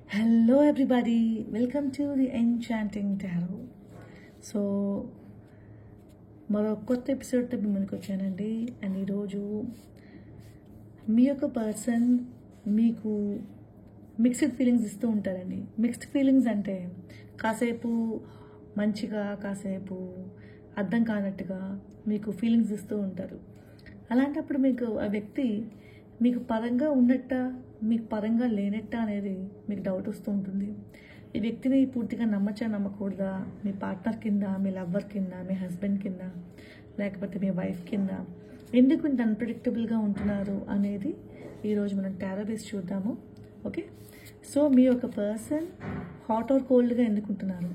Hello everybody, welcome to the Enchanting Tarot. So మరో కొత్త ఎపిసోడ్తో మిమ్మల్ని వచ్చానండి. అండ్ ఈరోజు మీ యొక్క పర్సన్ మీకు మిక్స్డ్ ఫీలింగ్స్ ఇస్తూ ఉంటారండి. మిక్స్డ్ ఫీలింగ్స్ అంటే కాసేపు మంచిగా, కాసేపు అర్థం కానట్టుగా మీకు ఫీలింగ్స్ ఇస్తూ ఉంటారు. అలాంటప్పుడు మీకు ఆ వ్యక్తి మీకు పరంగా ఉన్నట్ట, మీకు పరంగా లేనట్ట అనేది మీకు డౌట్ వస్తూ ఉంటుంది. ఈ వ్యక్తిని పూర్తిగా నమ్మచ్చా, నమ్మకూడదా, మీ పార్ట్నర్ కింద, మీ లవ్వర్ కింద, మీ హస్బెండ్ కింద, లేకపోతే మీ వైఫ్ కింద, ఎందుకు ఇంత అన్ప్రెడిక్టబుల్గా ఉంటున్నారు అనేది ఈరోజు మనం టారో బేస్ చూద్దాము. ఓకే, సో మీ యొక్క పర్సన్ హాట్ ఆర్ కోల్డ్గా ఎందుకు ఉంటున్నారు,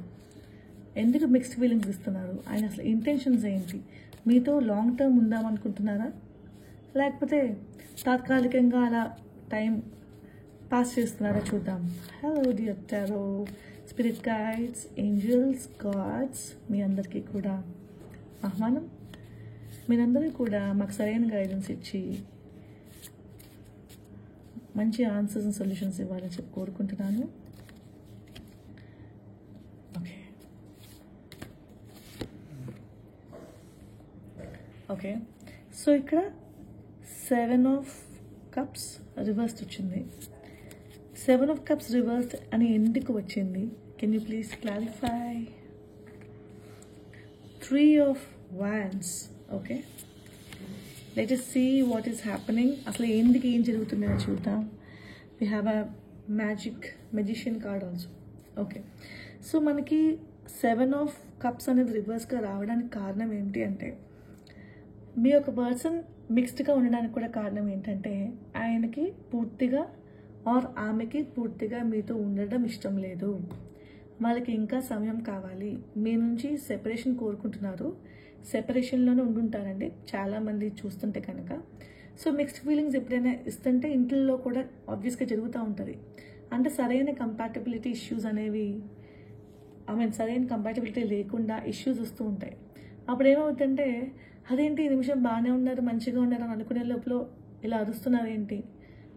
ఎందుకు మిక్స్డ్ ఫీలింగ్స్ ఇస్తున్నారు, ఆయన అసలు ఇంటెన్షన్స్ ఏంటి, మీతో లాంగ్ టర్మ్ ఉందామనుకుంటున్నారా, లేకపోతే తాత్కాలికంగా అలా టైం పాస్ చేస్తున్నారా చూద్దాం. Hello dear tarot, spirit guides, angels, gods, మీ అందరికీ కూడా ఆహ్వానం. మీరందరూ కూడా మాకు సరైన గైడెన్స్ ఇచ్చి మంచి ఆన్సర్స్ అండ్ సొల్యూషన్స్ ఇవ్వాలని చెప్పి కోరుకుంటున్నాను. ఓకే ఓకే సో ఇక్కడ 7 of Cups రివర్స్డ్ వచ్చింది. 7 of Cups రివర్స్డ్ అని ఎందుకు వచ్చింది? Can you please clarify? 3 of Wands. Okay, let us see what is happening. అసలు ఎందుకు ఏం జరుగుతుందో చూద్దాం. we have a magician card also. Okay, so మనకి 7 of Cups అనేది రివర్స్గా రావడానికి కారణం ఏంటి అంటే, మీ యొక్క పర్సన్ మిక్స్డ్గా ఉండడానికి కూడా కారణం ఏంటంటే, ఆయనకి పూర్తిగా ఆర్ ఆమెకి పూర్తిగా మీతో ఉండడం ఇష్టం లేదు. వాళ్ళకి ఇంకా సమయం కావాలి, మీ నుంచి సెపరేషన్ కోరుకుంటున్నారు. సెపరేషన్లోనే ఉండుంటారండి చాలామంది చూస్తుంటే కనుక. సో మిక్స్డ్ ఫీలింగ్స్ ఎప్పుడైనా ఇస్తుంటే ఇంట్లో కూడా ఆబ్వియస్గా జరుగుతూ ఉంటుంది. అంటే సరైన కంపాటబిలిటీ ఇష్యూస్ అనేవి, సరైన కంపాటబిలిటీ లేకుండా ఇష్యూస్ వస్తూ ఉంటాయి. అప్పుడు ఏమవుతుందంటే, అదేంటి ఈ నిమిషం బాగానే ఉన్నారు, మంచిగా ఉన్నారు అని అనుకునే లోపల ఇలా అరుస్తున్నారు ఏంటి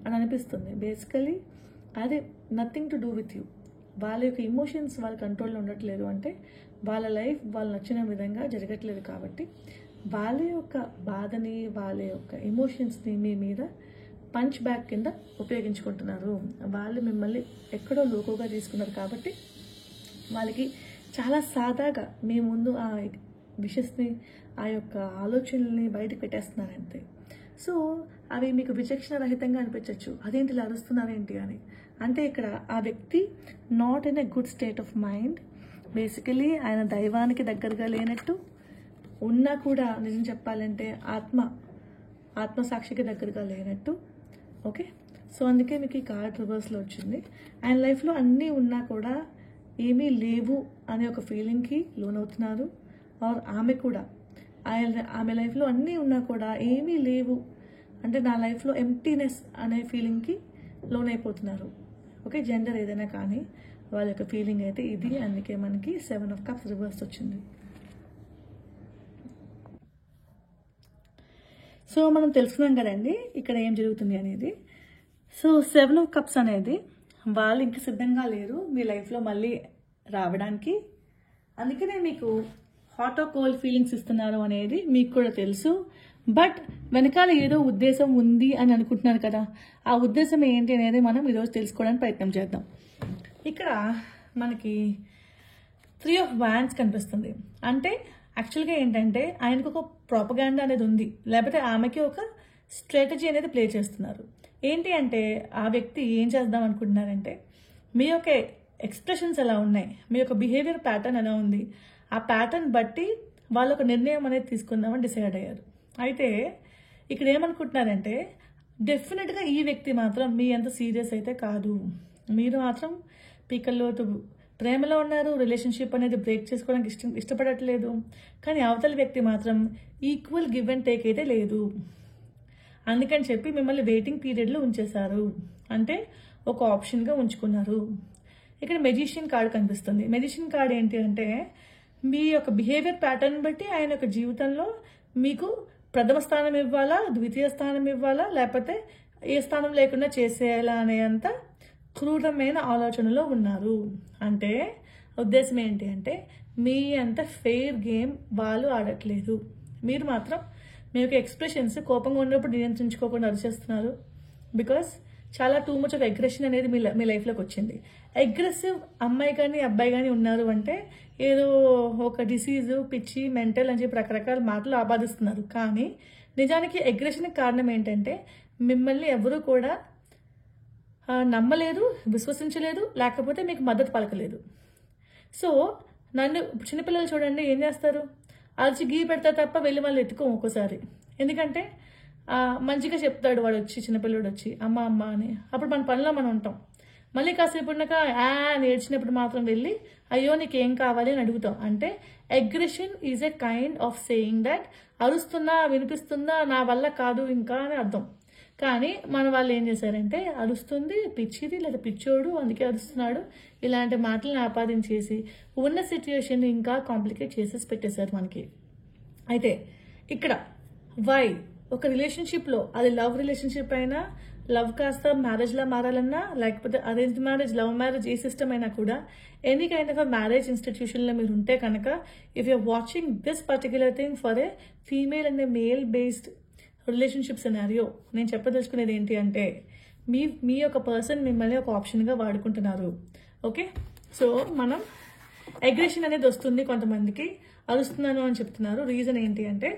అని అనిపిస్తుంది. బేసికలీ అదే nothing to do with you. వాళ్ళ యొక్క ఇమోషన్స్ వాళ్ళ కంట్రోల్లో ఉండట్లేదు అంటే వాళ్ళ లైఫ్ వాళ్ళు నచ్చిన విధంగా జరగట్లేదు. కాబట్టి వాళ్ళ యొక్క బాధని, వాళ్ళ యొక్క ఎమోషన్స్ని మీ మీద పంచ్ బ్యాక్ కింద ఉపయోగించుకుంటున్నారు. వాళ్ళు మిమ్మల్ని ఎక్కడో లోకోగా తీసుకున్నారు కాబట్టి వాళ్ళకి చాలా సాదాగా మీ ముందు ఆ విషస్ని, ఆ యొక్క ఆలోచనల్ని బయటకు పెట్టేస్తున్నారు అంతే. సో అవి మీకు విచక్షణ రహితంగా అనిపించవచ్చు, అదేంటి ఇలా అరుస్తున్నారేంటి అని. అంటే ఇక్కడ ఆ వ్యక్తి not in a good state of mind. Basically ఆయన దైవానికి దగ్గరగా లేనట్టు ఉన్నా కూడా, నిజం చెప్పాలంటే ఆత్మసాక్షికి దగ్గరగా లేనట్టు. ఓకే, సో అందుకే మీకు ఈ కార్డ్ రివర్స్లో వచ్చింది. ఆయన లైఫ్లో అన్నీ ఉన్నా కూడా ఏమీ లేవు అనే ఒక ఫీలింగ్కి లోనవుతున్నారు. ఆర్ ఆమె కూడా ఆమె లైఫ్లో అన్నీ ఉన్నా కూడా ఏమీ లేవు అంటే నా లైఫ్లో ఎంప్టీనెస్ అనే ఫీలింగ్కి లోనైపోతున్నారు. ఓకే, జెండర్ ఏదైనా కానీ వాళ్ళ యొక్క ఫీలింగ్ అయితే ఇది. అందుకే మనకి 7 of Cups రివర్స్ వచ్చింది. సో మనం తెలుసుకున్నాం కదండి ఇక్కడ ఏం జరుగుతుంది అనేది. సో 7 of Cups అనేది వాళ్ళు ఇంక సిద్ధంగా లేరు మీ లైఫ్లో మళ్ళీ రావడానికి. అందుకనే మీకు హాట్ ఆర్ కోల్డ్ ఫీలింగ్స్ ఇస్తున్నారు అనేది మీకు కూడా తెలుసు. బట్ వెనకాల ఏదో ఉద్దేశం ఉంది అని అనుకుంటున్నారు కదా, ఆ ఉద్దేశం ఏంటి అనేది మనం ఈరోజు తెలుసుకోవడానికి ప్రయత్నం చేద్దాం. ఇక్కడ మనకి 3 of Wands కనిపిస్తుంది. అంటే యాక్చువల్గా ఏంటంటే ఆయనకు ఒక ప్రాపగాండా అనేది ఉంది, లేకపోతే ఆమెకి ఒక స్ట్రాటజీ అనేది ప్లే చేస్తున్నారు. ఏంటి అంటే ఆ వ్యక్తి ఏం చేద్దాం అనుకుంటున్నారంటే, మీ యొక్క ఎక్స్ప్రెషన్స్ ఎలా ఉన్నాయి, మీ యొక్క బిహేవియర్ ప్యాటర్న్ ఎలా ఉంది, ఆ ప్యాటర్న్ బట్టి వాళ్ళు ఒక నిర్ణయం అనేది తీసుకుందామని డిసైడ్ అయ్యారు. అయితే ఇక్కడ ఏమనుకుంటున్నారంటే, డెఫినెట్గా ఈ వ్యక్తి మాత్రం మీ అంత సీరియస్ అయితే కాదు, మీరు మాత్రం పీకల్లో ప్రేమలో ఉన్నారు, రిలేషన్షిప్ అనేది బ్రేక్ చేసుకోవడానికి ఇష్టపడట్లేదు. కానీ అవతల వ్యక్తి మాత్రం ఈక్వల్ గివ్ అండ్ టేక్ అయితే లేదు. అందుకని చెప్పి మిమ్మల్ని వెయిటింగ్ పీరియడ్లో ఉంచేశారు, అంటే ఒక ఆప్షన్గా ఉంచుకున్నారు. ఇక్కడ మెజిషియన్ కార్డ్ కనిపిస్తుంది. మెజిషియన్ కార్డ్ ఏంటి అంటే, మీ యొక్క బిహేవియర్ ప్యాటర్న్ బట్టి ఆయన యొక్క జీవితంలో మీకు ప్రథమ స్థానం ఇవ్వాలా, ద్వితీయ స్థానం ఇవ్వాలా, లేకపోతే ఏ స్థానం లేకుండా చేసేయాలా అనే అంత క్రూరమైన ఆలోచనలో ఉన్నారు. అంటే ఉద్దేశం ఏంటి అంటే మీ అంత ఫెయిర్ గేమ్ వాళ్ళు ఆడట్లేదు. మీరు మాత్రం మీ యొక్క ఎక్స్ప్రెషన్స్ కోపంగా ఉన్నప్పుడు నియంత్రించుకోకుండా అరిచేస్తున్నారు. బికాస్ చాలా టూ మచ్ ఆఫ్ అగ్రెషన్ అనేది మీ లైఫ్లోకి వచ్చింది. అగ్రెసివ్ అమ్మాయి కానీ అబ్బాయి కానీ ఉన్నారు అంటే ఏదో ఒక డిసీజు, పిచ్చి, మెంటల్ అని చెప్పి రకరకాల మాటలు ఆపాదిస్తున్నారు. కానీ నిజానికి అగ్రెషన్కి కారణం ఏంటంటే మిమ్మల్ని ఎవరూ కూడా నమ్మలేదు, విశ్వసించలేదు, లేకపోతే మీకు మద్దతు పలకలేదు. సో నన్ను చిన్నపిల్లలు చూడండి ఏం చేస్తారు, అరిచి గీ పెడతారు తప్ప వెళ్ళి వాళ్ళు ఎత్తుకోం ఒక్కోసారి. ఎందుకంటే మంచిగా చెప్తాడు వాడు వచ్చి, చిన్నపిల్లడు వచ్చి అమ్మ అమ్మ అని. అప్పుడు మన పనిలో మనం ఉంటాం. మళ్ళీ కాసేపు ఉన్నాక ఏడ్చినప్పుడు మాత్రం వెళ్ళి అయ్యో నీకేం కావాలి అని అడుగుతాం. అంటే aggression is a kind of saying that అరుస్తున్నా, వినిపిస్తుందా, నా వల్ల కాదు ఇంకా అని అర్థం. కానీ మన వాళ్ళు ఏం చేశారంటే అరుస్తుంది, పిచ్చిది లేదా పిచ్చోడు అందుకే అరుస్తున్నాడు, ఇలాంటి మాటలను ఆపాదించేసి ఉన్న సిచ్యుయేషన్ ఇంకా కాంప్లికేట్ చేసేసి పెట్టేశారు మనకి. అయితే ఇక్కడ వై ఒక రిలేషన్షిప్లో, అది లవ్ రిలేషన్షిప్ అయినా, లవ్ కాస్త మ్యారేజ్లా మారాలన్నా, లేకపోతే అరేంజ్ మ్యారేజ్, లవ్ మ్యారేజ్, ఏ సిస్టమ్ అయినా కూడా ఎనీ కైండ్ ఆఫ్ మ్యారేజ్ ఇన్స్టిట్యూషన్లో మీరు ఉంటే కనుక if you're watching this particular thing for a female and a male based relationship scenario, నేను చెప్పదలుచుకునేది ఏంటి అంటే మీ యొక్క పర్సన్ మిమ్మల్ని ఒక ఆప్షన్గా వాడుకుంటున్నారు. ఓకే, సో మనం అగ్రెషన్ అనేది వస్తుంది కొంతమందికి, అరుస్తున్నాను అని చెప్తున్నారు. రీజన్ ఏంటి అంటే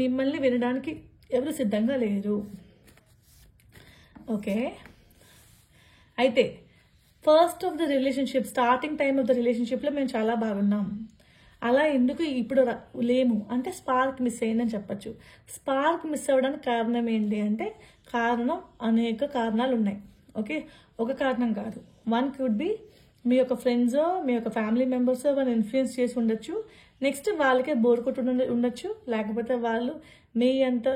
మిమ్మల్ని వినడానికి ఎవరు సిద్ధంగా లేరు. ఓకే, అయితే first of the relationship, starting time of the రిలేషన్షిప్లో మేము చాలా బాగున్నాం, అలా ఎందుకు ఇప్పుడు లేము అంటే స్పార్క్ మిస్ అయిందని చెప్పచ్చు. స్పార్క్ మిస్ అవ్వడానికి కారణం ఏంటి అంటే అనేక కారణాలు ఉన్నాయి. ఓకే, ఒక కారణం కాదు. వన్ కుడ్ బి మీ యొక్క ఫ్రెండ్స్, మీ యొక్క ఫ్యామిలీ మెంబర్స్ వాళ్ళు ఇన్ఫ్లుయెన్స్ చేసి ఉండొచ్చు. నెక్స్ట్ వాళ్ళకే బోర్ కొట్టు ఉండొచ్చు, లేకపోతే వాళ్ళు మీ అంత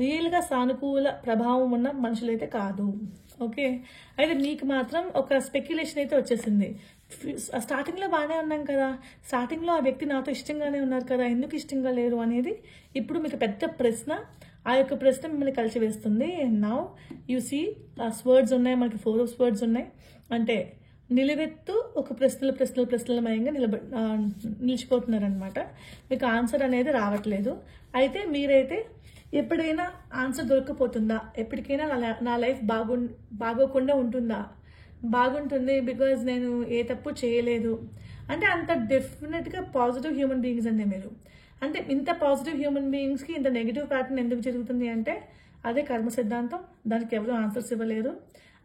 రియల్గా సానుకూల ప్రభావం ఉన్న మనుషులైతే కాదు. ఓకే, అయితే మీకు మాత్రం ఒక స్పెక్యులేషన్ అయితే వచ్చేసింది. స్టార్టింగ్లో బాగానే ఉన్నాం కదా, స్టార్టింగ్లో ఆ వ్యక్తి నాతో ఇష్టంగానే ఉన్నారు కదా, ఎందుకు ఇష్టంగా లేరు అనేది ఇప్పుడు మీకు పెద్ద ప్రశ్న. ఆ యొక్క ప్రశ్న మిమ్మల్ని కలిసివేస్తుంది. And now you see words ఉన్నాయి, మనకి 4 వర్డ్స్ ఉన్నాయి. అంటే నిలువెత్తు ఒక ప్రశ్నలమయంగా నిలిచిపోతున్నారనమాట. మీకు ఆన్సర్ అనేది రావట్లేదు. అయితే మీరైతే ఎప్పుడైనా ఆన్సర్ దొరకపోతుందా, ఎప్పటికైనా నా లైఫ్ బాగోకుండా ఉంటుందా, బాగుంటుంది బికాజ్ నేను ఏ తప్పు చేయలేదు అంటే అంత డెఫినెట్గా పాజిటివ్ హ్యూమన్ బీయింగ్స్ అండి మీరు. అంటే ఇంత పాజిటివ్ హ్యూమన్ బీయింగ్స్కి ఇంత నెగిటివ్ ప్యాటర్న్ ఎందుకు జరుగుతుంది అంటే అదే కర్మ సిద్ధాంతం. దానికి ఎవరు ఆన్సర్స్ ఇవ్వలేరు.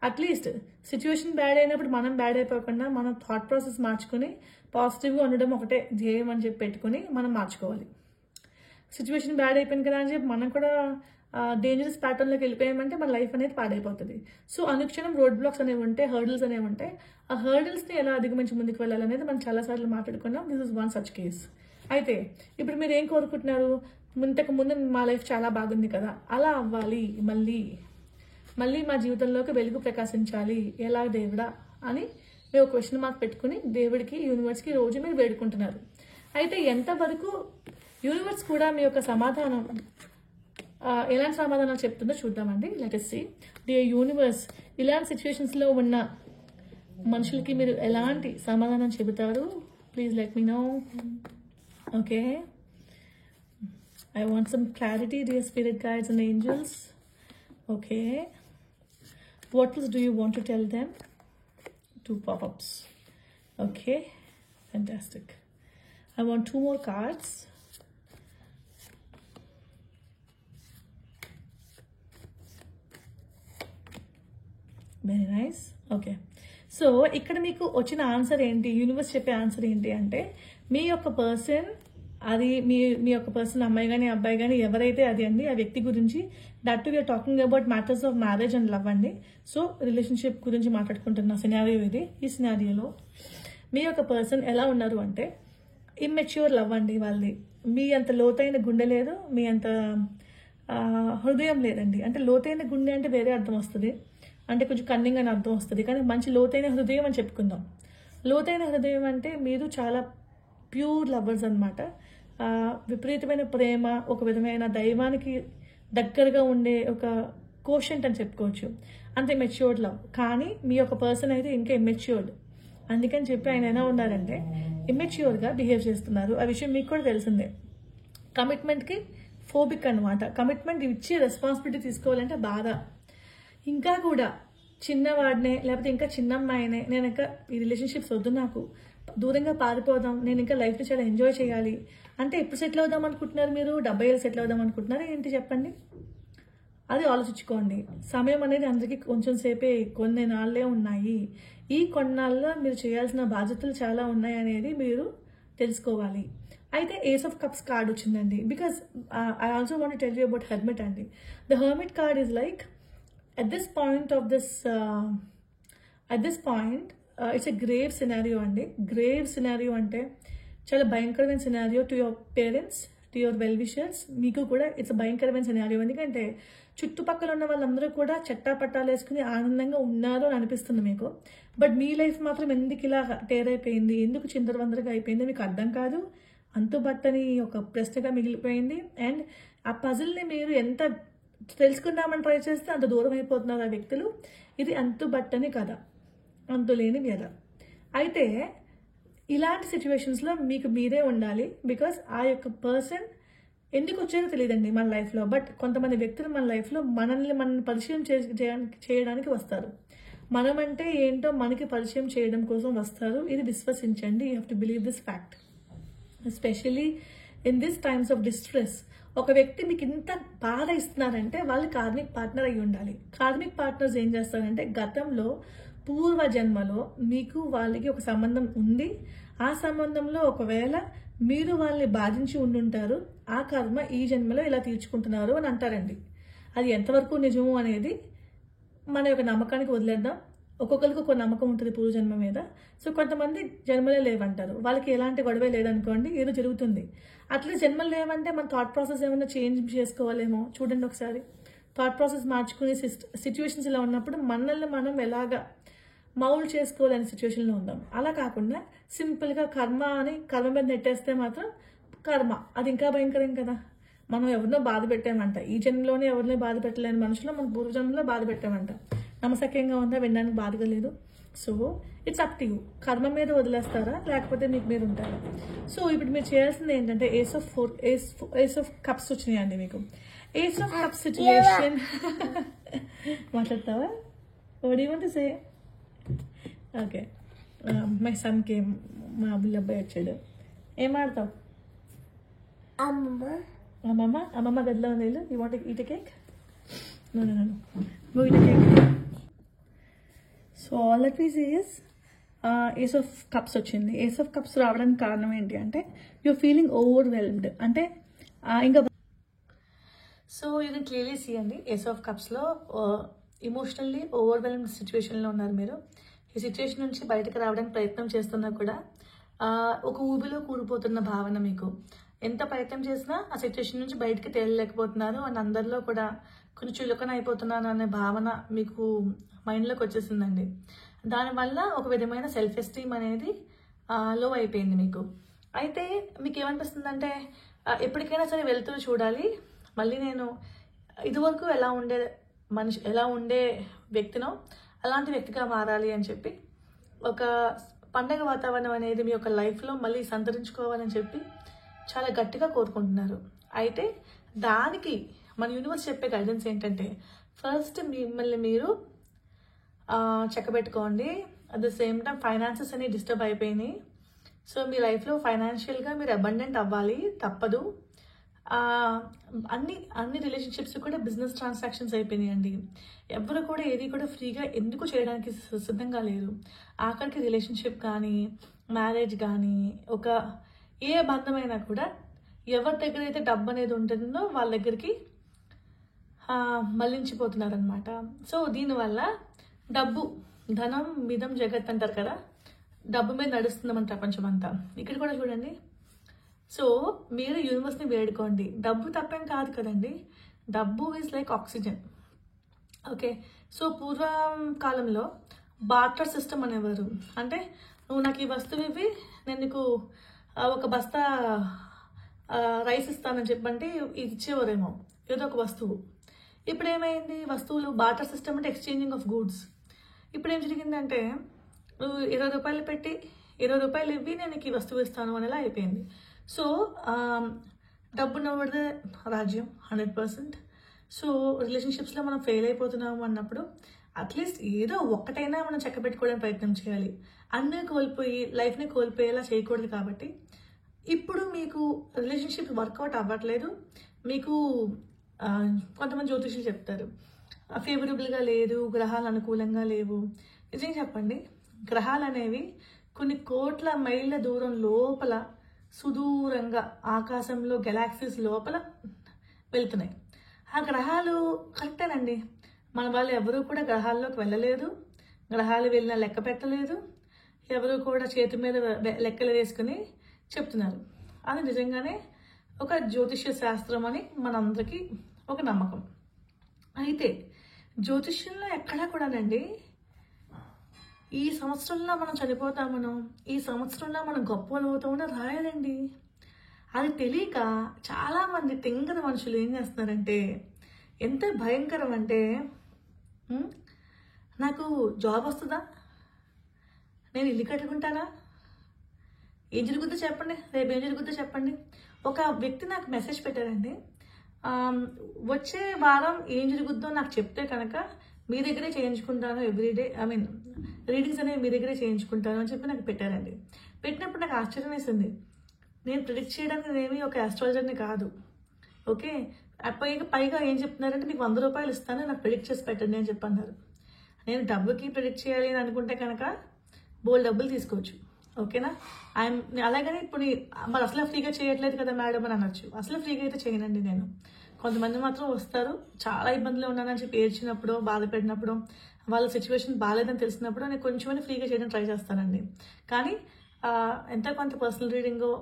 అట్లీస్ట్ సిచ్యువేషన్ బ్యాడ్ అయినప్పుడు మనం బ్యాడ్ అయిపోకుండా మన థాట్ ప్రాసెస్ మార్చుకుని పాజిటివ్గా ఉండడం ఒకటే ధ్యేయం అని చెప్పి పెట్టుకుని మనం మార్చుకోవాలి. సిచ్యువేషన్ బ్యాడ్ అయిపోయింది కదా అని చెప్పి మనం కూడా డేంజరస్ ప్యాటర్న్లోకి వెళ్ళిపోయామంటే మన లైఫ్ అనేది పాడైపోతుంది. సో అనుక్షణం రోడ్ బ్లాక్స్ అనేవి ఉంటాయి, హర్డిల్స్ అనేవి ఉంటాయి. ఆ హర్డిల్స్ని ఎలా అధిగమించి ముందుకు వెళ్ళాలనేది మనం చాలాసార్లు మాట్లాడుకున్నాం. This is one such case. అయితే ఇప్పుడు మీరు ఏం కోరుకుంటున్నారు, ఇంతకు ముందు మా లైఫ్ చాలా బాగుంది కదా, అలా అవ్వాలి, మళ్ళీ మా జీవితంలోకి వెలుగు ప్రకాశించాలి, ఎలా దేవుడా అని మీరు ఒక క్వశ్చన్ మార్క్ పెట్టుకుని దేవుడికి, యూనివర్స్కి రోజు మీరు వేడుకుంటున్నారు. అయితే ఎంతవరకు యూనివర్స్ కూడా మీ యొక్క సమాధానం ఎలాంటి సమాధానాలు చెప్తుందో చూద్దామండి. Let us see. Dear universe, ఇలాంటి సిచ్యువేషన్స్లో ఉన్న మనుషులకి మీరు ఎలాంటి సమాధానం చెబుతారు? Please let me know. Okay, I want some clarity, dear spirit guides and angels. Okay, what else do you want to tell them? 2 pop-ups. Okay, fantastic. I want 2 more cards. Very nice. Okay, so ఇక్కడ మీకు వచ్చిన answer ఏంటి, universe చెప్పే answer ఏంటి అంటే మీ యొక్క person, అది మీ యొక్క పర్సన్ అమ్మాయి కానీ అబ్బాయి కానీ ఎవరైతే అది అండి, ఆ వ్యక్తి గురించి, that we're talking about matters of marriage and love అండి. సో రిలేషన్షిప్ గురించి మాట్లాడుకుంటున్న సినారియో ఇది. ఈ సినారియోలో మీ యొక్క పర్సన్ ఎలా ఉన్నారు అంటే ఇమ్మెచ్యూర్ లవ్ అండి వాళ్ళది. మీ అంత లోతైన గుండె లేదు, మీ అంత హృదయం లేదండి. అంటే లోతైన గుండె అంటే వేరే అర్థం వస్తుంది, అంటే కొంచెం కన్నింగ్ అని అర్థం వస్తుంది. కానీ మంచి లోతైన హృదయం అని చెప్పుకుందాం. లోతైన హృదయం అంటే మీరు చాలా ప్యూర్ లవర్స్ అనమాట. విపరీతమైన ప్రేమ, ఒక విధమైన దైవానికి దగ్గరగా ఉండే ఒక కోషంట్ అని చెప్పుకోవచ్చు. అంత మెచ్యూర్డ్ లవ్. కానీ మీ యొక్క పర్సన్ అయితే ఇంకా ఇమ్మెచ్యూర్డ్. అందుకని చెప్పి ఆయన ఎలా ఉన్నారంటే ఇమ్మెచ్యూర్గా బిహేవ్ చేస్తున్నారు. ఆ విషయం మీకు కూడా తెలిసిందే. కమిట్మెంట్కి ఫోబిక్ అనమాట. కమిట్మెంట్ ఇచ్చి రెస్పాన్సిబిలిటీ తీసుకోవాలంటే బాధ. ఇంకా కూడా చిన్నవాడినే లేకపోతే ఇంకా చిన్న అమ్మాయినే, నేను ఇంకా ఈ రిలేషన్షిప్స్ వద్దు, నాకు దూరంగా పారిపోదాం, నేను ఇంకా లైఫ్ని చాలా ఎంజాయ్ చేయాలి అంటే ఎప్పుడు సెటిల్ అవుదాం అనుకుంటున్నారు మీరు? 70 ఏళ్ళు సెటిల్ అవుదాం అనుకుంటున్నారా ఏంటి చెప్పండి? అది ఆలోచించుకోండి. సమయం అనేది అందరికీ కొంచెం సేపే, కొన్ని నాళ్ళే ఉన్నాయి. ఈ కొన్నాళ్ళలో మీరు చేయాల్సిన బాధ్యతలు చాలా ఉన్నాయి అనేది మీరు తెలుసుకోవాలి. అయితే ఏస్ ఆఫ్ కప్స్ కార్డ్ వచ్చిందండి. Because I also want tell you about hermit అండి. The hermit card is like at this point it's a grave scenario అండి. గ్రేవ్ సినారియో అంటే చాలా భయంకరమైన scenario to your parents, to your well wishers. మీకు కూడా it's భయంకరమైన scenario. ఎందుకంటే చుట్టుపక్కల ఉన్న వాళ్ళందరూ కూడా చట్టాపట్టాలు వేసుకుని ఆనందంగా ఉన్నారు అని అనిపిస్తుంది మీకు. బట్ మీ లైఫ్ మాత్రం ఎందుకు ఇలా టేరైపోయింది, ఎందుకు చిందరవందరగా అయిపోయింది మీకు అర్థం కాదు. అంతుబట్టని ఒక ప్రశ్నగా మిగిలిపోయింది. అండ్ ఆ పజిల్ని మీరు ఎంత తెలుసుకుందామని ట్రై చేస్తే అంత దూరం అయిపోతున్నారు ఆ వ్యక్తులు. ఇది అంతుబట్టని కథ, అంతులేని వ్యధ. అయితే ఇలాంటి సిచ్యువేషన్స్లో మీకు మీరే ఉండాలి. బికాస్ ఆ యొక్క పర్సన్ ఎందుకు వచ్చారో తెలియదండి మన లైఫ్లో. బట్ కొంతమంది వ్యక్తులు మన లైఫ్లో మనల్ని పరిచయం చేయడానికి వస్తారు. మనం అంటే ఏంటో మనకి పరిచయం చేయడం కోసం వస్తారు. ఇది విశ్వసించండి. You have to believe this fact. Especially in this times of distress. ఒక వ్యక్తి మీకు ఇంత బాధ ఇస్తున్నారంటే వాళ్ళు కార్మిక్ పార్ట్నర్ అయి ఉండాలి. కార్మిక్ పార్ట్నర్స్ ఏం చేస్తారంటే గతంలో పూర్వ జన్మలో మీకు వాళ్ళకి ఒక సంబంధం ఉంది. ఆ సంబంధంలో ఒకవేళ మీరు వాళ్ళని బాధించి ఉండుంటారు. ఆ కర్మ ఈ జన్మలో ఇలా తీర్చుకుంటున్నారు అని అంటారండి. అది ఎంతవరకు నిజము అనేది మన యొక్క నమ్మకానికి వదిలేద్దాం. ఒక్కొక్కరికి ఒక నమ్మకం ఉంటుంది పూర్వజన్మ మీద. సో కొంతమంది జన్మలే లేవంటారు. వాళ్ళకి ఎలాంటి గొడవ లేదనుకోండి, ఏదో జరుగుతుంది. అట్లా జన్మలు లేవంటే మన థాట్ ప్రాసెస్ ఏమైనా చేంజ్ చేసుకోవాలేమో. చూడండి ఒకసారి, థాట్ ప్రాసెస్ మార్చుకునే సిచ్యువేషన్స్ ఇలా ఉన్నప్పుడు మనల్ని మనం ఎలాగా మౌల్డ్ చేసుకోవాలనే సిచ్యువేషన్లో ఉందాం. అలా కాకుండా సింపుల్గా కర్మ అని కర్మ మీద నెట్టేస్తే మాత్రం కర్మ అది ఇంకా భయంకరం కదా. మనం ఎవరినో బాధ పెట్టామంట, ఈ జన్మలోనే ఎవరినో బాధ పెట్టలేని మనుషులు మన పూర్వజన్మలో బాధ పెట్టామంట. నమ్మసక్యంగా ఉందా? వినడానికి బాధగా లేదు. So it's up to you. కర్మ మీద వదిలేస్తారా లేకపోతే మీకు మీరు ఉంటారా? సో ఇప్పుడు మీరు చేయాల్సింది ఏంటంటే ఏస్ ఆఫ్ కప్స్ వచ్చినాయండి మీకు. ఏస్ ఆఫ్ కప్స్ సిచ్యువేషన్ మాట్లాడతావా? What you want to say? Okay, my son came. మా అబ్బాయి వచ్చాడు. ఏం ఆడతావు? అమ్మమ్మ గదిలో ఉంది. You want eat a cake? No go eat a cake. So all that we say is ace of cups వచ్చింది. ఏస్ ఆఫ్ కప్స్ రావడానికి కారణం ఏంటి అంటే యూర్ ఫీలింగ్ ఓవర్వెల్మ్డ్. అంటే ఇంకా so you can clearly see అండి, ఏస్ ఆఫ్ కప్స్లో emotionally overwhelmed సిచ్యువేషన్లో ఉన్నారు మీరు. ఈ సిచ్యువేషన్ నుంచి బయటకు రావడానికి ప్రయత్నం చేస్తున్నా కూడా ఒక ఊబిలో కూలిపోతున్న భావన మీకు. ఎంత ప్రయత్నం చేసినా ఆ సిచ్యువేషన్ నుంచి బయటకు తేలలేకపోతున్నారు అని అందరిలో కూడా కొంచెం చులకన అయిపోతున్నాను అనే భావన మీకు మైండ్లోకి వచ్చేసిందండి. దానివల్ల ఒక విధమైన సెల్ఫ్ ఎస్టీమ్ అనేది లో అయిపోయింది మీకు. అయితే మీకు ఏమనిపిస్తుందంటే ఎప్పటికైనా సరే వెళ్తూ చూడాలి, మళ్ళీ నేను ఇదివరకు ఎలా ఉండే వ్యక్తినో అలాంటి వ్యక్తిగా మారాలి అని చెప్పి ఒక పండగ వాతావరణం అనేది మీ యొక్క లైఫ్లో మళ్ళీ సంతరించుకోవాలని చెప్పి చాలా గట్టిగా కోరుకుంటున్నారు. అయితే దానికి మన యూనివర్స్ చెప్పే గైడెన్స్ ఏంటంటే ఫస్ట్ మిమ్మల్ని మీరు చెక్కబెట్టుకోండి. At the same time finances అనేవి డిస్టర్బ్ అయిపోయినాయి. సో మీ లైఫ్లో ఫైనాన్షియల్గా మీరు అబండెంట్ అవ్వాలి, తప్పదు. అన్ని రిలేషన్షిప్స్ కూడా బిజినెస్ ట్రాన్సాక్షన్స్ అయిపోయినాయండి. ఎవరు కూడా ఏది కూడా ఫ్రీగా ఎందుకు చేయడానికి సిద్ధంగా లేరు. ఆఖరికి రిలేషన్షిప్ కానీ మ్యారేజ్ కానీ ఒక ఏ బంధమైనా కూడా ఎవరి దగ్గర అయితే డబ్బు అనేది ఉంటుందో వాళ్ళ దగ్గరికి మళ్లించిపోతున్నారనమాట. సో దీనివల్ల డబ్బు, ధనం మిదం జగత్ అంటారు కదా, డబ్బు మీద నడుస్తుంది మన ప్రపంచం అంతా. ఇక్కడ కూడా చూడండి. సో మీరు యూనివర్స్ని వేడుకోండి. డబ్బు తప్పేం కాదు కదండి, డబ్బు is like oxygen. Okay, so పూర్వం కాలంలో బార్టర్ సిస్టమ్ అనేవారు. అంటే నువ్వు నాకు ఈ వస్తువు ఇవి, నేను నీకు ఒక బస్తా రైస్ ఇస్తానని చెప్పంటే ఇది ఇచ్చేవారేమో, ఏదో ఒక వస్తువు. ఇప్పుడు ఏమైంది, వస్తువులు బాటర్ సిస్టమ్ అంటే ఎక్స్చేంజింగ్ ఆఫ్ గూడ్స్. ఇప్పుడు ఏం జరిగిందంటే నువ్వు 20 రూపాయలు పెట్టి 20 రూపాయలు ఇవ్వి నేను నీకు ఈ వస్తువు ఇస్తాను అనేలా అయిపోయింది. సో డబ్బు నవ్వదే రాజ్యం 100%. సో రిలేషన్షిప్స్లో మనం ఫెయిల్ అయిపోతున్నాము అన్నప్పుడు అట్లీస్ట్ ఏదో ఒక్కటైనా మనం చక్క పెట్టుకోవడానికి ప్రయత్నం చేయాలి. అన్నీ కోల్పోయి లైఫ్ని కోల్పోయేలా చేయకూడదు. కాబట్టి ఇప్పుడు మీకు రిలేషన్షిప్ వర్కౌట్ అవ్వట్లేదు, మీకు కొంతమంది జ్యోతిషులు చెప్తారు ఫేవరబుల్గా లేదు, గ్రహాలు అనుకూలంగా లేవు. నిజం చెప్పండి, గ్రహాలు అనేవి కొన్ని కోట్ల మైళ్ళ దూరం లోపల సుదూరంగా ఆకాశంలో గెలాక్సీస్ లోపల వెళ్తున్నాయి. ఆ గ్రహాలు కరెక్టేనండి, మన వాళ్ళు ఎవరూ కూడా గ్రహాల్లోకి వెళ్ళలేదు, గ్రహాలు వెళ్ళినా లెక్క పెట్టలేదు, ఎవరు కూడా చేతి మీద లెక్కలు వేసుకుని చెప్తున్నారు. అది నిజంగానే ఒక జ్యోతిష్య శాస్త్రం అని మనందరికీ ఒక నమ్మకం. అయితే జ్యోతిష్యంలో ఎక్కడా కూడానండి ఈ సంవత్సరంలో మనం చనిపోతామనో ఈ సంవత్సరంలో మనం గొప్పలు అవుతామనో రాయాలండి. అది తెలియక చాలామంది తింగర మనుషులు ఏం చేస్తున్నారంటే ఎంత భయంకరం అంటే నాకు జాబ్ వస్తుందా, నేను ఇల్లు కట్టుకుంటానా, ఏం జరుగుద్దో చెప్పండి, రేపు ఏం జరుగుద్దో చెప్పండి. ఒక వ్యక్తి నాకు మెసేజ్ పెట్టారండి, వచ్చే వారం ఏం జరుగుద్దో నాకు చెప్తే కనుక మీ దగ్గరే చేయించుకుంటాను ఎవ్రీడే, రీడింగ్స్ అనేవి మీ దగ్గరే చేయించుకుంటాను అని చెప్పి నాకు పెట్టారండి. పెట్టినప్పుడు నాకు ఆశ్చర్యం వేసింది. నేను ప్రిడిక్ట్ చేయడానికి నేనేమి ఒక ఆస్ట్రాలజర్ని కాదు, ఓకే. పైగా ఏం చెప్తున్నారంటే మీకు 100 రూపాయలు ఇస్తాను, నాకు ప్రిడిక్ట్ చేసి పెట్టండి అని చెప్పి అన్నారు. నేను డబ్బుకి ప్రిడిక్ట్ చేయాలి అని అనుకుంటే కనుక బోల్ డబ్బులు తీసుకోవచ్చు, ఓకేనా. అలాగని ఇప్పుడు మరి అసలు ఫ్రీగా చేయట్లేదు కదా మేడం అని అనొచ్చు. అసలు ఫ్రీగా అయితే చేయనండి నేను. కొంతమంది మాత్రం వస్తారు, చాలా ఇబ్బందులు ఉన్నానని చెప్పి ఏడ్చినప్పుడు, బాధపడినప్పుడు, వాళ్ళ సిచ్యువేషన్ బాగాలేదని తెలిసినప్పుడు నేను కొంచెం ఫ్రీగా చేయడం ట్రై చేస్తానండి. కానీ ఎంత కొంత పర్సనల్ రీడింగో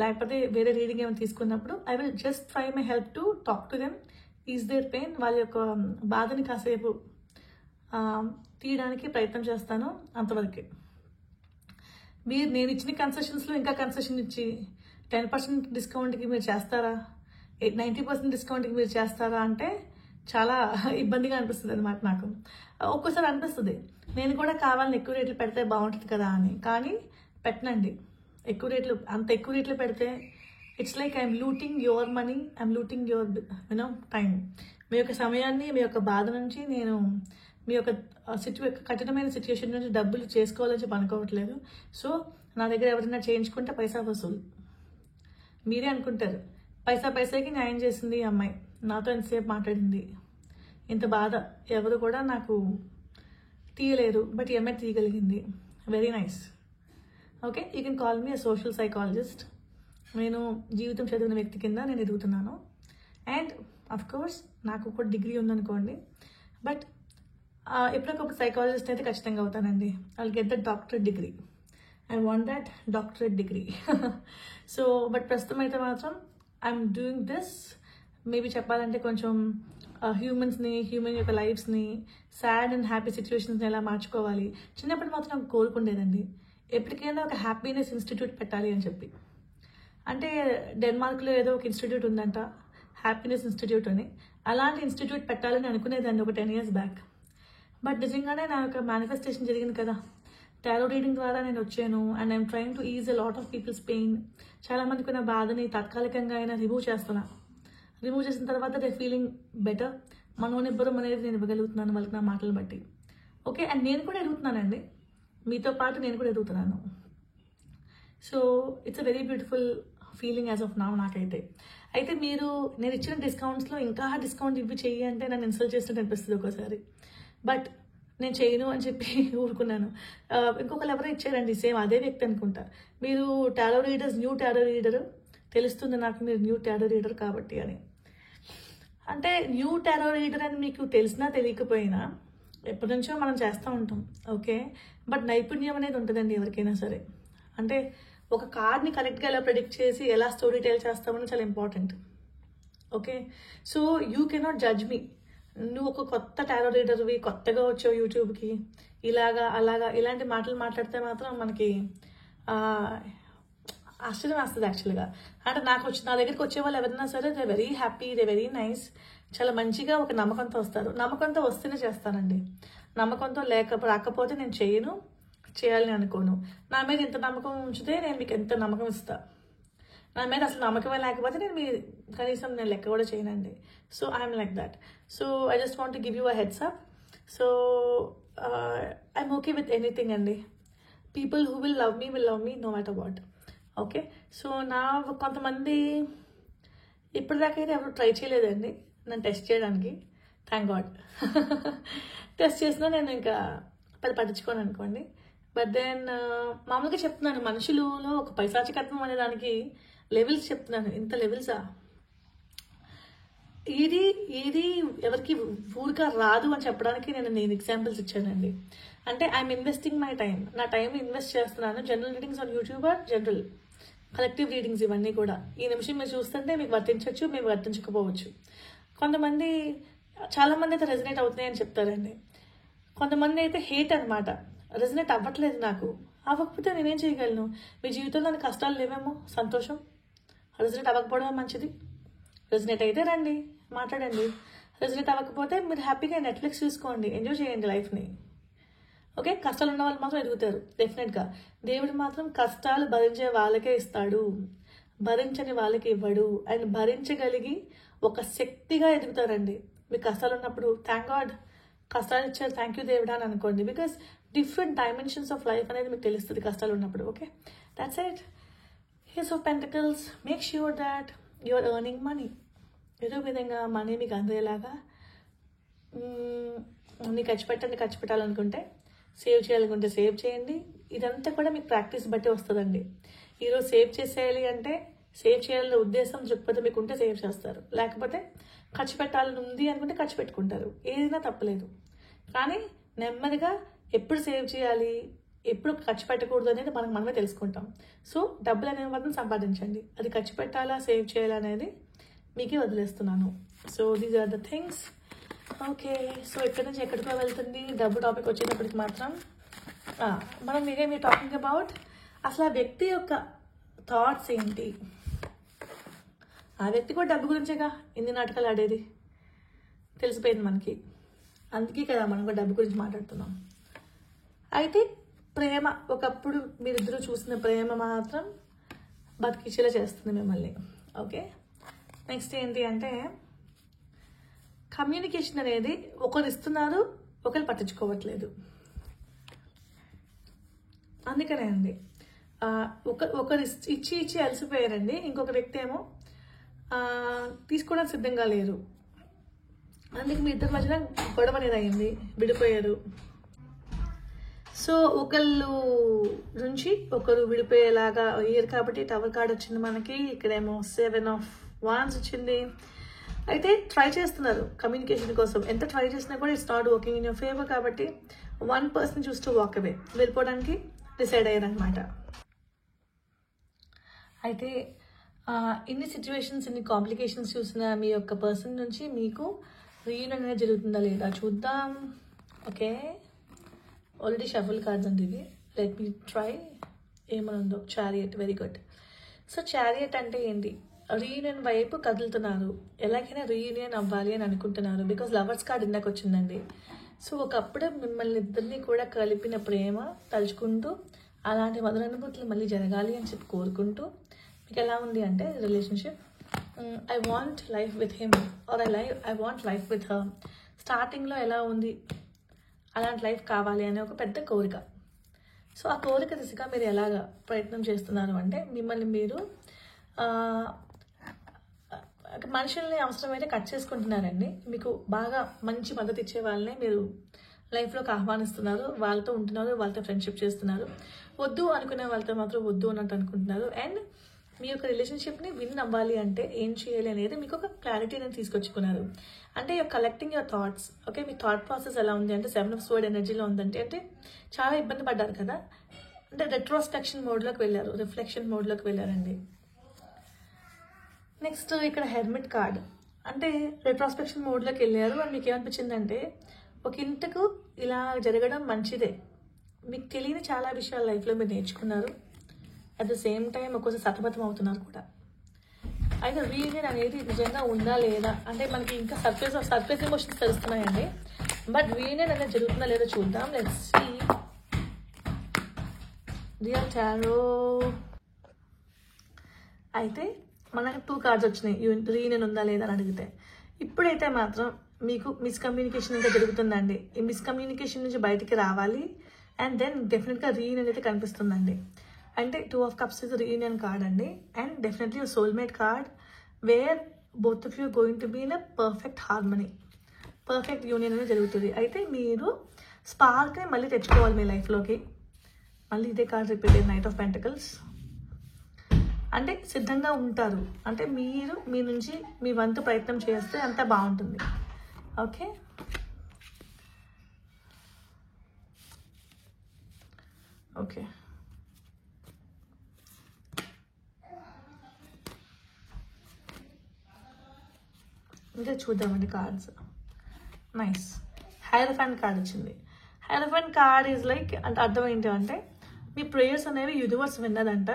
లేకపోతే వేరే రీడింగ్ ఏమైనా తీసుకున్నప్పుడు I will just try my help to talk to them, is their pain, వాళ్ళ యొక్క బాధని కాసేపు తీయడానికి ప్రయత్నం చేస్తాను, అంతవరకే. నేను ఇచ్చిన కన్సెషన్స్లో ఇంకా కన్సెషన్ ఇచ్చి 10% డిస్కౌంట్కి మీరు చేస్తారా, 90% డిస్కౌంట్కి మీరు చేస్తారా అంటే చాలా ఇబ్బందిగా అనిపిస్తుంది అనమాట. నాకు ఒక్కోసారి అనిపిస్తుంది నేను కూడా కావాలని ఎక్కువ రేట్లు పెడితే బాగుంటుంది కదా అని, కానీ పెట్టనండి. అంత ఎక్కువ రేట్లు పెడితే it's like I'm looting your money, I'm looting your time. మీ యొక్క సమయాన్ని, మీ యొక్క బాధ నుంచి నేను మీ యొక్క కఠినమైన సిచ్యువేషన్ నుంచి డబ్బులు చేసుకోవాలని చెప్పి అనుకోవట్లేదు. సో నా దగ్గర ఎవరైనా చేయించుకుంటే పైసా వసూలు. మీరే అనుకుంటారు పైసాకి న్యాయం చేసింది ఈ అమ్మాయి, నాతో ఎంతసేపు మాట్లాడింది, ఇంత బాధ ఎవరు కూడా నాకు తీయలేరు, బట్ ఈ అమ్మాయి తీయగలిగింది. Very nice. Okay, you can call me a social psychologist. నేను జీవితం చదివిన వ్యక్తి కింద నేను ఎదుగుతున్నాను. అండ్ అఫ్ కోర్స్ నాకు ఒక డిగ్రీ ఉందనుకోండి, బట్ ఎప్పటికప్పుడు సైకాలజిస్ట్ అయితే ఖచ్చితంగా అవుతానండి. I will get the doctorate degree. I want that doctorate degree. So but ప్రస్తుతం అయితే మాత్రం ఐఎమ్ డూయింగ్ దిస్. మేబీ చెప్పాలంటే కొంచెం హ్యూమన్ యొక్క లైఫ్స్ని, సాడ్ అండ్ హ్యాపీ సిచ్యువేషన్స్ని ఎలా మార్చుకోవాలి. చిన్నప్పటి మాత్రం నాకు కోరుకుండేదండి ఎప్పటికైనా ఒక హ్యాపీనెస్ ఇన్స్టిట్యూట్ పెట్టాలి అని చెప్పి. అంటే డెన్మార్క్లో ఏదో ఒక ఇన్స్టిట్యూట్ ఉందంట, హ్యాపీనెస్ ఇన్స్టిట్యూట్ అని. అలాంటి ఇన్స్టిట్యూట్ పెట్టాలని అనుకునేదాన్ని ఒక 10 years బ్యాక్. బట్ నిజంగానే నా యొక్క మేనిఫెస్టేషన్ జరిగింది కదా, టారో రీడింగ్ ద్వారా నేను వచ్చాను. And I'm trying to ease a lot of people's pain. చాలా మందికి ఉన్న బాధని తాత్కాలికంగా అయినా రిమూవ్ చేస్తున్నా. రిమూవ్ చేసిన తర్వాత దే ఫీలింగ్ బెటర్. మనోనిబ్బరం అనేది నేను ఇవ్వగలుగుతున్నాను వాళ్ళకి నా మాటలు బట్టి. ఓకే, అండ్ నేను కూడా ఎదుగుతున్నానండి, మీతో పాటు నేను కూడా ఎదుగుతున్నాను. So it's a very beautiful feeling as of now నాకైతే. అయితే నేను ఇచ్చిన డిస్కౌంట్స్లో ఇంకా డిస్కౌంట్ ఇవ్వి చెయ్యి అంటే నన్ను ఇన్సల్ట్ చేసినట్టు అనిపిస్తుంది ఒక్కోసారి. బట్ నేను చేయను అని చెప్పి ఊరుకున్నాను. ఇంకొకరు ఎవరో ఇచ్చారండి సేమ్ అదే వ్యక్తి అనుకుంటా, మీరు tarot readers, new tarot reader తెలుస్తుంది నాకు, మీరు న్యూ టారో రీడర్ కాబట్టి అని. అంటే న్యూ టారో రీడర్ అని మీకు తెలిసినా తెలియకపోయినా ఎప్పటి నుంచో మనం చేస్తూ ఉంటాం, ఓకే. బట్ నైపుణ్యం అనేది ఉంటుందండి ఎవరికైనా సరే. అంటే ఒక కార్డ్ని కరెక్ట్గా ఎలా ప్రెడిక్ట్ చేసి ఎలా స్టోరీ టెల్ చేస్తామని చాలా important, okay. So you cannot judge me. నువ్వు ఒక కొత్త టారో రీడర్వి, కొత్తగా వచ్చావు యూట్యూబ్కి, ఇలాగా అలాగా ఇలాంటి మాటలు మాట్లాడితే మాత్రం మనకి ఆశ్చర్యం వేస్తుంది యాక్చువల్గా. అంటే నా దగ్గరికి వచ్చే వాళ్ళు ఎవరైనా సరే they very happy, they very nice. చాలా మంచిగా ఒక నమ్మకంతో వస్తారు. నమ్మకంతో వస్తేనే చేస్తానండి. నమ్మకంతో రాకపోతే నేను చేయాలని అనుకోను. నా మీద ఇంత నమ్మకం ఉంచితే నేను మీకు ఎంత నమ్మకం ఇస్తా. నా మీద అసలు నమ్మకమే లేకపోతే కనీసం నేను లెక్క కూడా చేయనండి. So I'm like that. So I just want to give you a heads up. So I'm okay with anything అండి. People who will love me no matter what. Okay. So కొంతమంది ఇప్పటిదాకా అయితే ఎవరు ట్రై చేయలేదండి నన్ను టెస్ట్ చేయడానికి. Thank God. Test చేసినా నేను ఇంకా పట్టించుకోను అనుకోండి. బట్ దెన్ మామూలుగా చెప్తున్నాను, మనుషులలో ఒక పైశాచికత్వం అనే దానికి లెవెల్స్ చెప్తున్నాను. ఇంత లెవెల్సా? ఇది ఎవరికి ఊరిక రాదు అని చెప్పడానికి నేను ఎగ్జాంపుల్స్ ఇచ్చానండి. అంటే ఐఎమ్ ఇన్వెస్టింగ్ మై టైం. నా టైం ఇన్వెస్ట్ చేస్తున్నాను. General readings on YouTube or general collective readings ఇవన్నీ కూడా. ఈ నిమిషం మీరు చూస్తుంటే మీకు వర్తించవచ్చు, మేము వర్తించకపోవచ్చు. చాలామంది అయితే రెజనేట్ అవుతున్నాయని చెప్తారండి. కొంతమంది అయితే హేట్ అనమాట. రెజనేట్ అవ్వట్లేదు నాకు. అవ్వకపోతే నేనేం చేయగలను? మీ జీవితంలో కష్టాలు లేవేమో, సంతోషం. రెజనేట్ అవ్వకపోవడం మంచిది. రెజనేట్ అయితే రండి, మాట్లాడండి. రెజనేట్ అవ్వకపోతే మీరు హ్యాపీగా నెట్ఫ్లిక్స్ చూసుకోండి, ఎంజాయ్ చేయండి లైఫ్ని. ఓకే. కష్టాలు ఉన్న వాళ్ళు మాత్రం ఎదుగుతారు డెఫినెట్గా. దేవుడు మాత్రం కష్టాలు భరించే వాళ్ళకే ఇస్తాడు, భరించని వాళ్ళకి ఇవ్వడు. అండ్ భరించగలిగి ఒక శక్తిగా ఎదుగుతారండి. మీకు కష్టాలు ఉన్నప్పుడు థ్యాంక్ గాడ్ కష్టాలు ఇచ్చారు, థ్యాంక్ యూ దేవుడా అని అనుకోండి. Because different dimensions of life అనేది మీకు తెలుస్తుంది కష్టాలు ఉన్నప్పుడు. Okay. That's it. Ace of Pentacles, make sure that you are earning money. ఏదో విధంగా మనీ మీకు అందేలాగా మీరు ఖర్చు పెట్టాలనుకుంటే, సేవ్ చేయాలనుకుంటే సేవ్ చేయండి. ఇదంతా కూడా మీకు ప్రాక్టీస్ బట్టి వస్తుందండి. ఈరోజు సేవ్ చేసేయాలి అంటే సేవ్ చేయాలనే ఉద్దేశం దృక్పథం మీకు ఉంటే సేవ్ చేస్తారు. లేకపోతే ఖర్చు పెట్టాలని ఉంది అనుకుంటే ఖర్చు పెట్టుకుంటారు. ఏదైనా తప్పలేదు. కానీ నెమ్మదిగా ఎప్పుడు సేవ్ చేయాలి, ఎప్పుడు ఖర్చు పెట్టకూడదు అనేది మనమే తెలుసుకుంటాం. సో డబ్బులు అనే వాటిని సంపాదించండి. అది ఖర్చు పెట్టాలా సేవ్ చేయాలా అనేది మీకే వదిలేస్తున్నాను. So these are the things. Okay. So ఎక్కడి నుంచి ఎక్కడికో వెళ్తుంది డబ్బు టాపిక్ వచ్చేటప్పటికి మాత్రం మనం మీరు టాకింగ్ అబౌట్ అసలు ఆ వ్యక్తి యొక్క థాట్స్ ఏంటి. ఆ వ్యక్తి కూడా డబ్బు గురించేగా ఎన్ని నాటకాలు ఆడేది తెలిసిపోయింది మనకి. అందుకే కదా మనం కూడా డబ్బు గురించి మాట్లాడుతున్నాం. అయితే ప్రేమ, ఒకప్పుడు మీరిద్దరూ చూసిన ప్రేమ మాత్రం బతికిచ్చేలా చేస్తుంది మిమ్మల్ని. ఓకే. నెక్స్ట్ ఏంటి అంటే కమ్యూనికేషన్ అనేది ఒకరు ఇస్తున్నారు, ఒకరు పట్టించుకోవట్లేదు. అందుకనే అండి ఒకరు ఇచ్చి అలసిపోయారండి. ఇంకొక వ్యక్తి ఏమో తీసుకోవడానికి సిద్ధంగా లేరు. అందుకే మీ ఇద్దరి మధ్యన గొడవ అనేది అయింది, విడిపోయారు. సో ఒకళ్ళు నుంచి ఒకరు విడిపోయేలాగా అయ్యారు కాబట్టి టవర్ కార్డ్ వచ్చింది మనకి. ఇక్కడేమో 7 of Wands వచ్చింది. అయితే ట్రై చేస్తున్నారు కమ్యూనికేషన్ కోసం. ఎంత ట్రై చేసినా కూడా it's not working in your favour. కాబట్టి 1 person choose to walk away, వెళ్ళిపోవడానికి డిసైడ్ అయ్యారనమాట. అయితే ఇన్ని సిచ్యువేషన్స్, ఇన్ని కాంప్లికేషన్స్ చూసిన మీ యొక్క పర్సన్ నుంచి మీకు రీయూనియన్ అనేది జరుగుతుందా లేదా చూద్దాం. ఓకే. ఆల్రెడీ షఫుల్ కార్డ్స్ అండి ఇవి. లెట్ మీ ట్రై ఏమనుందో. Chariot, very good. So chariot అంటే ఏంటి? రీయూనియన్ వైపు కదులుతున్నారు. ఎలాగైనా రీయూనియన్ అవ్వాలి అని అనుకుంటున్నారు. బికాజ్ లవర్స్ కార్డ్ ఇందాక వచ్చిందండి. సో ఒకప్పుడు మిమ్మల్ని ఇద్దరిని కూడా కలిపిన ప్రేమ తలుచుకుంటూ అలాంటి మధుర అనుభూతులు మళ్ళీ జరగాలి అని చెప్పి కోరుకుంటూ మీకు ఎలా ఉంది అంటే relationship, I want life with him or I want life with her. స్టార్టింగ్లో ఎలా ఉంది అలాంటి లైఫ్ కావాలి అనే ఒక పెద్ద కోరిక. సో ఆ కోరిక దిశగా మీరు ఎలాగ ప్రయత్నం చేస్తున్నారు అంటే మిమ్మల్ని మీరు మనుషుల్ని అవసరమైతే కట్ చేసుకుంటున్నారండి. మీకు బాగా మంచి మద్దతు ఇచ్చే వాళ్ళని మీరు లైఫ్లోకి ఆహ్వానిస్తున్నారు, వాళ్ళతో ఉంటున్నారు, వాళ్ళతో ఫ్రెండ్షిప్ చేస్తున్నారు. వద్దు అనుకునే వాళ్ళతో మాత్రం వద్దు అన్నట్టు అనుకుంటున్నారు. అండ్ మీ యొక్క రిలేషన్షిప్ని విన్ అవ్వాలి అంటే ఏం చేయాలి అనేది మీకు ఒక క్లారిటీ అనేది తీసుకొచ్చుకున్నారు. అంటే you're collecting your thoughts. Okay. మీ థాట్ ప్రాసెస్ ఎలా ఉంది అంటే 7 of Swords ఎనర్జీలో ఉందంటే అంటే చాలా ఇబ్బంది పడ్డారు కదా. అంటే రెట్రోస్పెక్షన్ మోడ్లోకి వెళ్ళారు, రిఫ్లెక్షన్ మోడ్లోకి వెళ్ళారండి. నెక్స్ట్ ఇక్కడ హెర్మిట్ కార్డ్ అంటే రెట్రోస్పెక్షన్ మోడ్లోకి వెళ్ళారు. అని మీకు ఏమనిపించిందంటే ఒక ఇంతకు ఇలా జరగడం మంచిదే. మీకు తెలియని చాలా విషయాలు లైఫ్లో మీరు నేర్చుకున్నారు. అట్ ద సేమ్ టైం ఒక్కోసారి సతమతం అవుతున్నారు కూడా. అయితే రీయూనియన్ అనేది నిజంగా ఉందా లేదా అంటే మనకి ఇంకా సర్ప్రైజ్ ఎమోషన్స్ తెలుస్తున్నాయండి. బట్ రీయూనియన్ అనేది జరుగుతుందా లేదా చూద్దాం. Let's see. Real tarot. అయితే మనకు 2 కార్డ్స్ వచ్చినాయి రీయూనియన్ ఉందా లేదా అని అడిగితే. ఇప్పుడైతే మాత్రం మీకు మిస్కమ్యూనికేషన్ ఇంకా జరుగుతుందండి. ఈ మిస్కమ్యూనికేషన్ నుంచి బయటికి రావాలి అండ్ దెన్ డెఫినెట్గా రీయూనియన్ అయితే కనిపిస్తుందండి. అంటే 2 of Cups is reunion card అండి. And definitely soulmate card where both of you going to be in a perfect harmony, perfect union అనేది జరుగుతుంది. అయితే మీరు స్పార్క్ని మళ్ళీ తెచ్చుకోవాలి మీ లైఫ్లోకి. మళ్ళీ ఇదే కార్డ్ రిపీట్ అయ్యింది, నైట్ ఆఫ్ పెంటకల్స్. అంటే సిద్ధంగా ఉంటారు, అంటే మీరు మీ నుంచి మీ వంతు ప్రయత్నం చేస్తే అంతా బాగుంటుంది. Okay, okay. ఇంకా చూద్దామండి కార్డ్స్. నైస్. హైరోఫాంట్ కార్డ్ వచ్చింది. హైరోఫాంట్ కార్డ్ ఈజ్ లైక్ అంటే అర్థం ఏంటి అంటే మీ ప్రేయర్స్ అనేవి యూనివర్స్ విన్నదంట.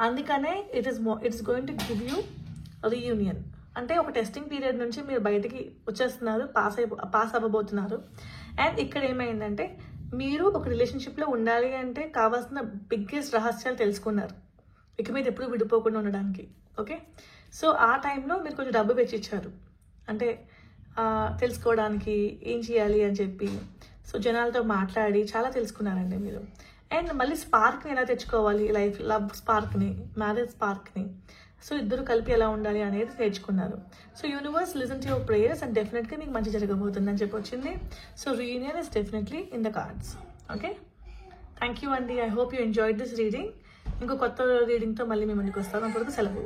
అందుకనే it's going to give you reunion. అంటే ఒక టెస్టింగ్ పీరియడ్ నుంచి మీరు బయటికి వచ్చేస్తున్నారు, పాస్ అవ్వబోతున్నారు. అండ్ ఇక్కడ ఏమైందంటే మీరు ఒక రిలేషన్షిప్లో ఉండాలి అంటే కావాల్సిన బిగ్గెస్ట్ రహస్యాలు తెలుసుకున్నారు, ఇక మీద ఎప్పుడు విడిపోకుండా ఉండడానికి. ఓకే, సో ఆ టైంలో మీరు కొంచెం డబ్బు వెచ్చిచ్చారు, అంటే తెలుసుకోవడానికి ఏం చేయాలి అని చెప్పి. సో జనాలతో మాట్లాడి చాలా తెలుసుకున్నారండి మీరు. అండ్ మళ్ళీ స్పార్క్ని ఎలా తెచ్చుకోవాలి, లవ్ స్పార్క్ని, మ్యారేజ్ స్పార్క్ని, సో ఇద్దరు కలిపి ఎలా ఉండాలి అనేది నేర్చుకున్నారు. So universe listen to your prayers and డెఫినెట్గా మీకు మంచి జరగబోతుంది అని చెప్పి వచ్చింది. So reunion is definitely in the cards. Okay, thank you అండి. I hope you enjoyed this reading. ఇంకో కొత్త రీడింగ్తో మళ్ళీ మీ ముందుకు వస్తాను. అంతవరకు సెలవు.